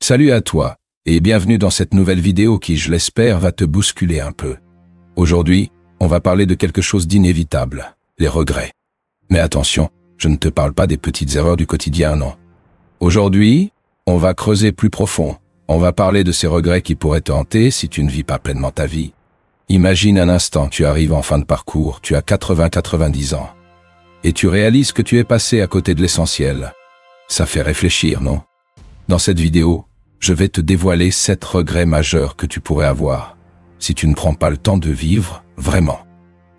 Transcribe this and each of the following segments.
Salut à toi, et bienvenue dans cette nouvelle vidéo qui, je l'espère, va te bousculer un peu. Aujourd'hui, on va parler de quelque chose d'inévitable, les regrets. Mais attention, je ne te parle pas des petites erreurs du quotidien, non. Aujourd'hui, on va creuser plus profond. On va parler de ces regrets qui pourraient te hanter si tu ne vis pas pleinement ta vie. Imagine un instant, tu arrives en fin de parcours, tu as 80-90 ans. Et tu réalises que tu es passé à côté de l'essentiel. Ça fait réfléchir, non? Dans cette vidéo, je vais te dévoiler 7 regrets majeurs que tu pourrais avoir si tu ne prends pas le temps de vivre vraiment.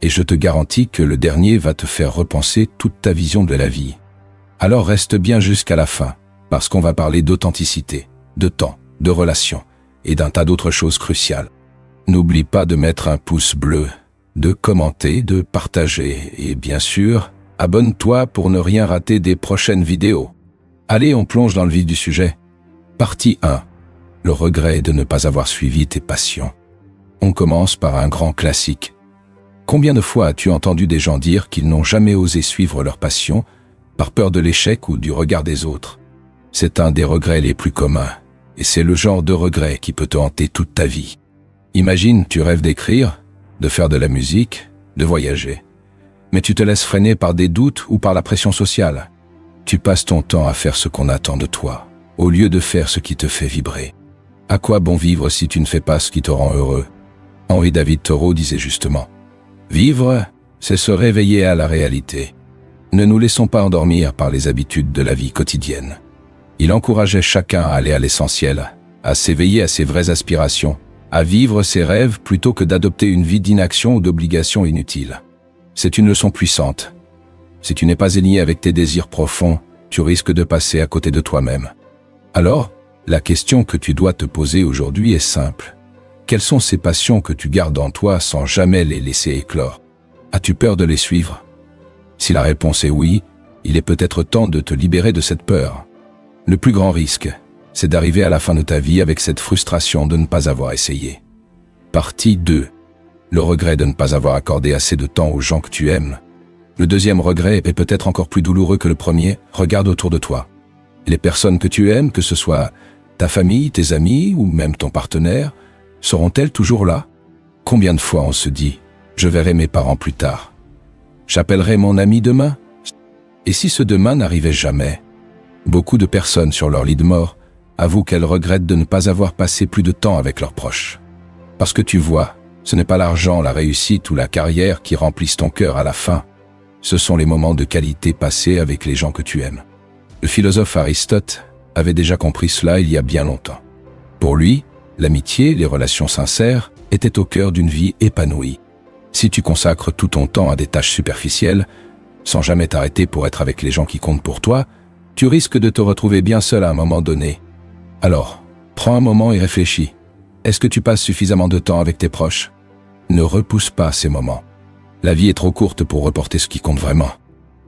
Et je te garantis que le dernier va te faire repenser toute ta vision de la vie. Alors reste bien jusqu'à la fin, parce qu'on va parler d'authenticité, de temps, de relations et d'un tas d'autres choses cruciales. N'oublie pas de mettre un pouce bleu, de commenter, de partager et bien sûr, abonne-toi pour ne rien rater des prochaines vidéos. Allez, on plonge dans le vif du sujet. Partie 1. Le regret de ne pas avoir suivi tes passions. On commence par un grand classique. Combien de fois as-tu entendu des gens dire qu'ils n'ont jamais osé suivre leur passion par peur de l'échec ou du regard des autres? C'est un des regrets les plus communs, et c'est le genre de regret qui peut te hanter toute ta vie. Imagine, tu rêves d'écrire, de faire de la musique, de voyager. Mais tu te laisses freiner par des doutes ou par la pression sociale. Tu passes ton temps à faire ce qu'on attend de toi, au lieu de faire ce qui te fait vibrer. À quoi bon vivre si tu ne fais pas ce qui te rend heureux? Henri David Thoreau disait justement, « Vivre, c'est se réveiller à la réalité. Ne nous laissons pas endormir par les habitudes de la vie quotidienne. » Il encourageait chacun à aller à l'essentiel, à s'éveiller à ses vraies aspirations, à vivre ses rêves plutôt que d'adopter une vie d'inaction ou d'obligation inutile. C'est une leçon puissante. Si tu n'es pas aligné avec tes désirs profonds, tu risques de passer à côté de toi-même. Alors, la question que tu dois te poser aujourd'hui est simple. Quelles sont ces passions que tu gardes en toi sans jamais les laisser éclore? As-tu peur de les suivre? Si la réponse est oui, il est peut-être temps de te libérer de cette peur. Le plus grand risque, c'est d'arriver à la fin de ta vie avec cette frustration de ne pas avoir essayé. Partie 2. Le regret de ne pas avoir accordé assez de temps aux gens que tu aimes. Le deuxième regret est peut-être encore plus douloureux que le premier. Regarde autour de toi. Les personnes que tu aimes, que ce soit ta famille, tes amis ou même ton partenaire, seront-elles toujours là? Combien de fois on se dit « Je verrai mes parents plus tard. J'appellerai mon ami demain ?» Et si ce demain n'arrivait jamais? Beaucoup de personnes sur leur lit de mort avouent qu'elles regrettent de ne pas avoir passé plus de temps avec leurs proches. Parce que tu vois, ce n'est pas l'argent, la réussite ou la carrière qui remplissent ton cœur à la fin. Ce sont les moments de qualité passés avec les gens que tu aimes. Le philosophe Aristote avait déjà compris cela il y a bien longtemps. Pour lui, l'amitié, les relations sincères, étaient au cœur d'une vie épanouie. Si tu consacres tout ton temps à des tâches superficielles, sans jamais t'arrêter pour être avec les gens qui comptent pour toi, tu risques de te retrouver bien seul à un moment donné. Alors, prends un moment et réfléchis. Est-ce que tu passes suffisamment de temps avec tes proches? Ne repousse pas ces moments. La vie est trop courte pour reporter ce qui compte vraiment.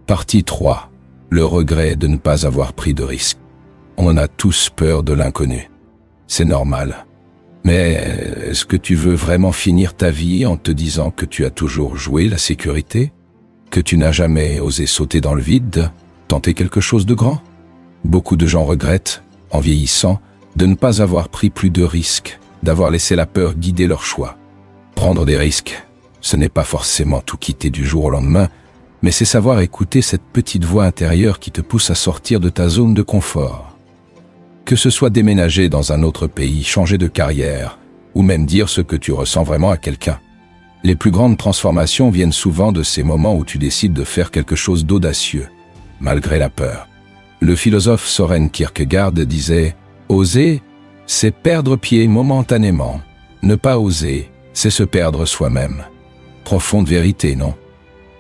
Partie 3. Le regret de ne pas avoir pris de risques. On a tous peur de l'inconnu. C'est normal. Mais est-ce que tu veux vraiment finir ta vie en te disant que tu as toujours joué la sécurité? Que tu n'as jamais osé sauter dans le vide, tenter quelque chose de grand? Beaucoup de gens regrettent, en vieillissant, de ne pas avoir pris plus de risques, d'avoir laissé la peur guider leur choix. Prendre des risques, ce n'est pas forcément tout quitter du jour au lendemain, mais c'est savoir écouter cette petite voix intérieure qui te pousse à sortir de ta zone de confort. Que ce soit déménager dans un autre pays, changer de carrière, ou même dire ce que tu ressens vraiment à quelqu'un. Les plus grandes transformations viennent souvent de ces moments où tu décides de faire quelque chose d'audacieux, malgré la peur. Le philosophe Søren Kierkegaard disait « Oser, c'est perdre pied momentanément. Ne pas oser, c'est se perdre soi-même. » Profonde vérité, non?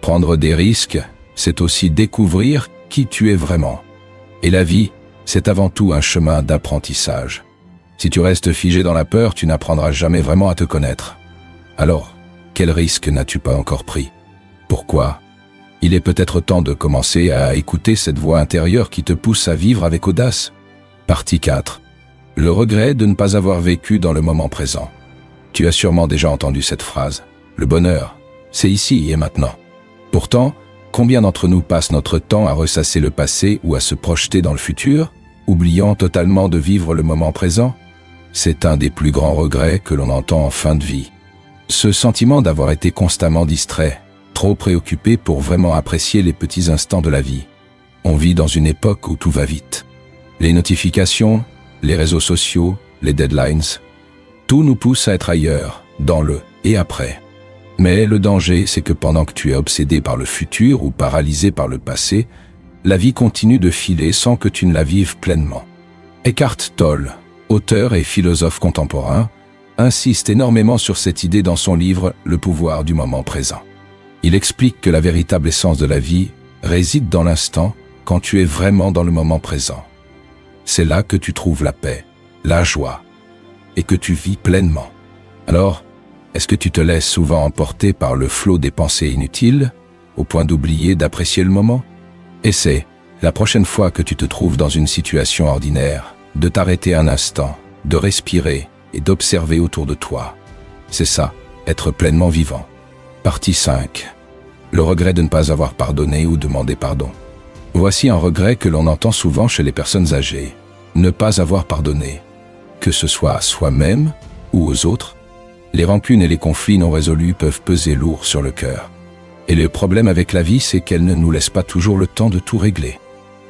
Prendre des risques, c'est aussi découvrir qui tu es vraiment. Et la vie, c'est avant tout un chemin d'apprentissage. Si tu restes figé dans la peur, tu n'apprendras jamais vraiment à te connaître. Alors, quel risque n'as-tu pas encore pris? Pourquoi? Il est peut-être temps de commencer à écouter cette voix intérieure qui te pousse à vivre avec audace. Partie 4. Le regret de ne pas avoir vécu dans le moment présent. Tu as sûrement déjà entendu cette phrase. Le bonheur, c'est ici et maintenant. Pourtant, combien d'entre nous passent notre temps à ressasser le passé ou à se projeter dans le futur? oubliant totalement de vivre le moment présent. C'est un des plus grands regrets que l'on entend en fin de vie. Ce sentiment d'avoir été constamment distrait, trop préoccupé pour vraiment apprécier les petits instants de la vie. On vit dans une époque où tout va vite. Les notifications, les réseaux sociaux, les deadlines, tout nous pousse à être ailleurs, dans le « et après ». Mais le danger, c'est que pendant que tu es obsédé par le futur ou paralysé par le passé, la vie continue de filer sans que tu ne la vives pleinement. Eckhart Tolle, auteur et philosophe contemporain, insiste énormément sur cette idée dans son livre « Le pouvoir du moment présent ». Il explique que la véritable essence de la vie réside dans l'instant quand tu es vraiment dans le moment présent. C'est là que tu trouves la paix, la joie, et que tu vis pleinement. Alors, est-ce que tu te laisses souvent emporter par le flot des pensées inutiles, au point d'oublier d'apprécier le moment? Essaie, la prochaine fois que tu te trouves dans une situation ordinaire, de t'arrêter un instant, de respirer et d'observer autour de toi. C'est ça, être pleinement vivant. Partie 5. Le regret de ne pas avoir pardonné ou demandé pardon. Voici un regret que l'on entend souvent chez les personnes âgées. Ne pas avoir pardonné. Que ce soit à soi-même ou aux autres, les rancunes et les conflits non résolus peuvent peser lourd sur le cœur. Et le problème avec la vie, c'est qu'elle ne nous laisse pas toujours le temps de tout régler.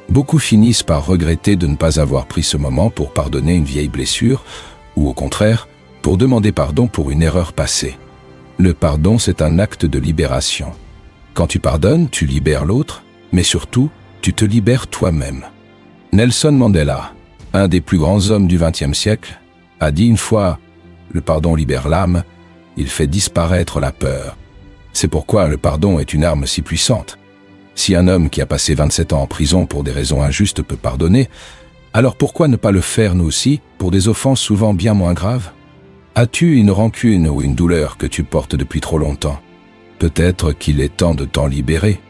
Beaucoup finissent par regretter de ne pas avoir pris ce moment pour pardonner une vieille blessure, ou au contraire, pour demander pardon pour une erreur passée. Le pardon, c'est un acte de libération. Quand tu pardonnes, tu libères l'autre, mais surtout, tu te libères toi-même. Nelson Mandela, un des plus grands hommes du XXe siècle, a dit une fois « Le pardon libère l'âme, il fait disparaître la peur ». C'est pourquoi le pardon est une arme si puissante. Si un homme qui a passé 27 ans en prison pour des raisons injustes peut pardonner, alors pourquoi ne pas le faire nous aussi pour des offenses souvent bien moins graves? As-tu une rancune ou une douleur que tu portes depuis trop longtemps? Peut-être qu'il est temps de t'en libérer.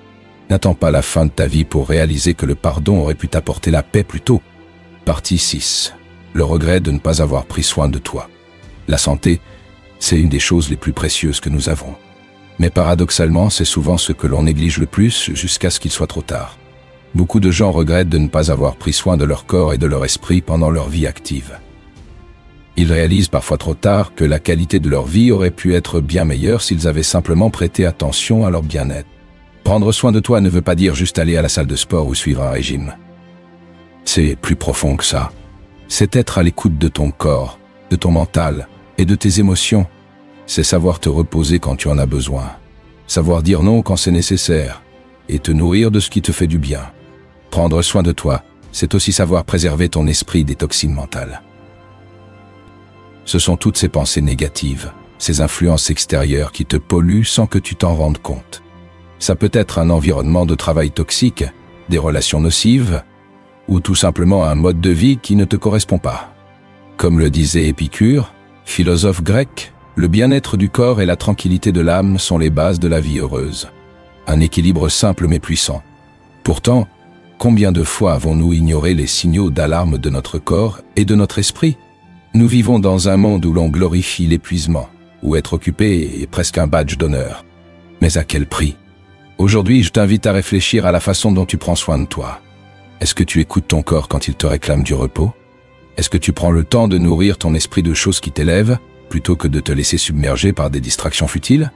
N'attends pas la fin de ta vie pour réaliser que le pardon aurait pu t'apporter la paix plus tôt. Partie 6. Le regret de ne pas avoir pris soin de toi. La santé, c'est une des choses les plus précieuses que nous avons. Mais paradoxalement, c'est souvent ce que l'on néglige le plus jusqu'à ce qu'il soit trop tard. Beaucoup de gens regrettent de ne pas avoir pris soin de leur corps et de leur esprit pendant leur vie active. Ils réalisent parfois trop tard que la qualité de leur vie aurait pu être bien meilleure s'ils avaient simplement prêté attention à leur bien-être. Prendre soin de toi ne veut pas dire juste aller à la salle de sport ou suivre un régime. C'est plus profond que ça. C'est être à l'écoute de ton corps, de ton mental et de tes émotions. C'est savoir te reposer quand tu en as besoin. Savoir dire non quand c'est nécessaire et te nourrir de ce qui te fait du bien. Prendre soin de toi, c'est aussi savoir préserver ton esprit des toxines mentales. Ce sont toutes ces pensées négatives, ces influences extérieures qui te polluent sans que tu t'en rendes compte. Ça peut être un environnement de travail toxique, des relations nocives, ou tout simplement un mode de vie qui ne te correspond pas. Comme le disait Épicure, philosophe grec, le bien-être du corps et la tranquillité de l'âme sont les bases de la vie heureuse. Un équilibre simple mais puissant. Pourtant, combien de fois avons-nous ignoré les signaux d'alarme de notre corps et de notre esprit? Nous vivons dans un monde où l'on glorifie l'épuisement, où être occupé est presque un badge d'honneur. Mais à quel prix? Aujourd'hui, je t'invite à réfléchir à la façon dont tu prends soin de toi. Est-ce que tu écoutes ton corps quand il te réclame du repos? Est-ce que tu prends le temps de nourrir ton esprit de choses qui t'élèvent, plutôt que de te laisser submerger par des distractions futiles?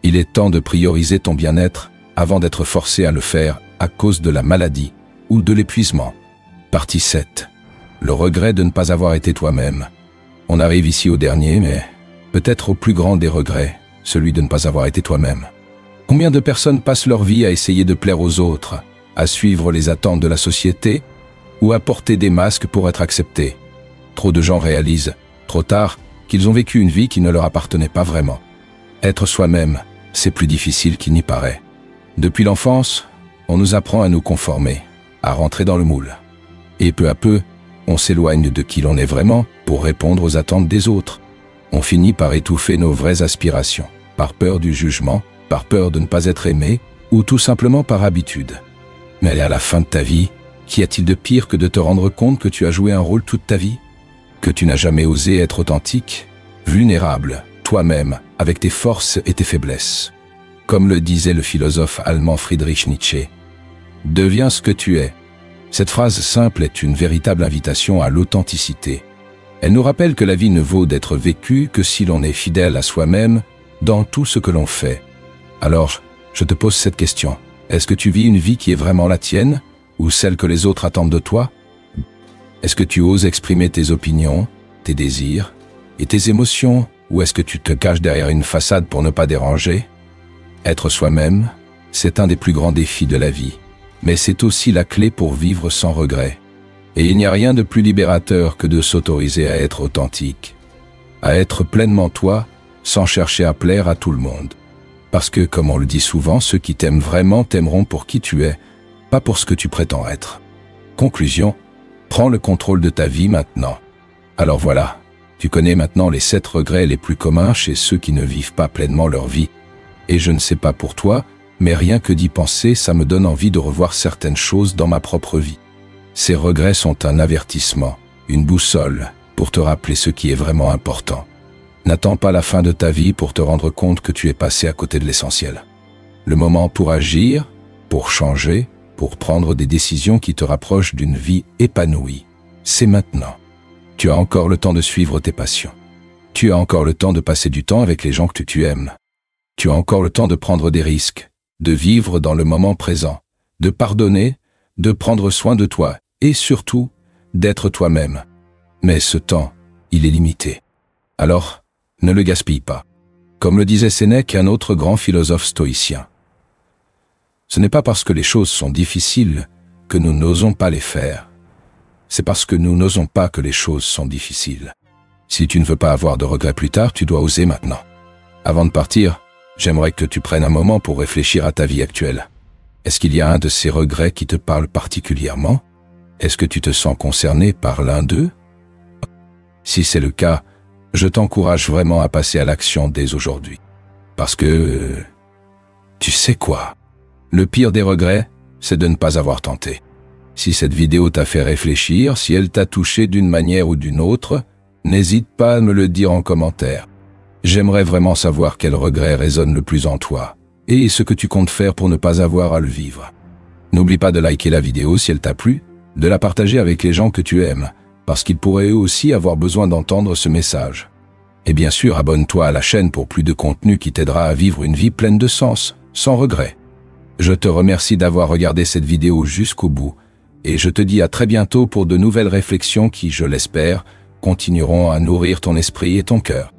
Il est temps de prioriser ton bien-être avant d'être forcé à le faire à cause de la maladie ou de l'épuisement. Partie 7. Le regret de ne pas avoir été toi-même. On arrive ici au dernier, mais peut-être au plus grand des regrets, celui de ne pas avoir été toi-même. Combien de personnes passent leur vie à essayer de plaire aux autres, à suivre les attentes de la société, ou à porter des masques pour être acceptés? Trop de gens réalisent, trop tard, qu'ils ont vécu une vie qui ne leur appartenait pas vraiment. Être soi-même, c'est plus difficile qu'il n'y paraît. Depuis l'enfance, on nous apprend à nous conformer, à rentrer dans le moule. Et peu à peu, on s'éloigne de qui l'on est vraiment pour répondre aux attentes des autres. On finit par étouffer nos vraies aspirations, par peur du jugement, par peur de ne pas être aimé, ou tout simplement par habitude. Mais à la fin de ta vie, qu'y a-t-il de pire que de te rendre compte que tu as joué un rôle toute ta vie? Que tu n'as jamais osé être authentique, vulnérable, toi-même, avec tes forces et tes faiblesses. Comme le disait le philosophe allemand Friedrich Nietzsche, « Deviens ce que tu es, Cette phrase simple est une véritable invitation à l'authenticité. Elle nous rappelle que la vie ne vaut d'être vécue que si l'on est fidèle à soi-même dans tout ce que l'on fait. Alors, je te pose cette question. Est-ce que tu vis une vie qui est vraiment la tienne, ou celle que les autres attendent de toi? Est-ce que tu oses exprimer tes opinions, tes désirs et tes émotions, ou est-ce que tu te caches derrière une façade pour ne pas déranger? Être soi-même, c'est un des plus grands défis de la vie, mais c'est aussi la clé pour vivre sans regret. Et il n'y a rien de plus libérateur que de s'autoriser à être authentique, à être pleinement toi, sans chercher à plaire à tout le monde. Parce que, comme on le dit souvent, ceux qui t'aiment vraiment t'aimeront pour qui tu es, pas pour ce que tu prétends être. Conclusion, prends le contrôle de ta vie maintenant. Alors voilà, tu connais maintenant les 7 regrets les plus communs chez ceux qui ne vivent pas pleinement leur vie. Et je ne sais pas pour toi, mais rien que d'y penser, ça me donne envie de revoir certaines choses dans ma propre vie. Ces regrets sont un avertissement, une boussole, pour te rappeler ce qui est vraiment important. N'attends pas la fin de ta vie pour te rendre compte que tu es passé à côté de l'essentiel. Le moment pour agir, pour changer, pour prendre des décisions qui te rapprochent d'une vie épanouie, c'est maintenant. Tu as encore le temps de suivre tes passions. Tu as encore le temps de passer du temps avec les gens que tu aimes. Tu as encore le temps de prendre des risques, de vivre dans le moment présent, de pardonner, de prendre soin de toi et surtout, d'être toi-même. Mais ce temps, il est limité. Alors, ne le gaspille pas. Comme le disait Sénèque, un autre grand philosophe stoïcien. Ce n'est pas parce que les choses sont difficiles que nous n'osons pas les faire. C'est parce que nous n'osons pas que les choses sont difficiles. Si tu ne veux pas avoir de regrets plus tard, tu dois oser maintenant. Avant de partir, j'aimerais que tu prennes un moment pour réfléchir à ta vie actuelle. Est-ce qu'il y a un de ces regrets qui te parle particulièrement? Est-ce que tu te sens concerné par l'un d'eux? Si c'est le cas, je t'encourage vraiment à passer à l'action dès aujourd'hui. Parce que... tu sais quoi? Le pire des regrets, c'est de ne pas avoir tenté. Si cette vidéo t'a fait réfléchir, si elle t'a touché d'une manière ou d'une autre, n'hésite pas à me le dire en commentaire. J'aimerais vraiment savoir quel regret résonne le plus en toi et ce que tu comptes faire pour ne pas avoir à le vivre. N'oublie pas de liker la vidéo si elle t'a plu, de la partager avec les gens que tu aimes, parce qu'ils pourraient eux aussi avoir besoin d'entendre ce message. Et bien sûr, abonne-toi à la chaîne pour plus de contenu qui t'aidera à vivre une vie pleine de sens, sans regret. Je te remercie d'avoir regardé cette vidéo jusqu'au bout, et je te dis à très bientôt pour de nouvelles réflexions qui, je l'espère, continueront à nourrir ton esprit et ton cœur.